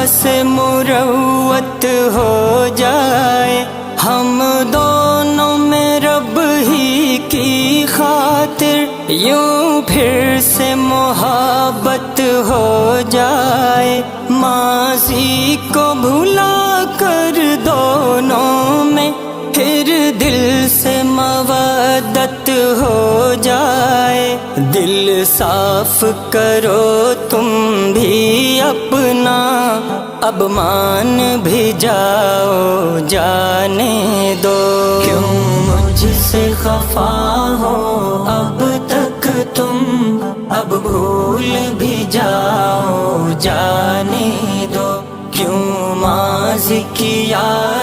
سے مروت ہو جائے، ہم دونوں میں رب ہی کی خاطر یوں پھر سے محبت ہو جائے، ماضی کو بھلا کر دونوں میں پھر دل سے مودت ہو جائے۔ دل صاف کرو تم بھی اپنا، اب مان بھی جاؤ جانے دو، کیوں مجھ سے خفا ہو اب تک تم، اب بھول بھی جاؤ جانے دو، کیوں ماضی کی یاد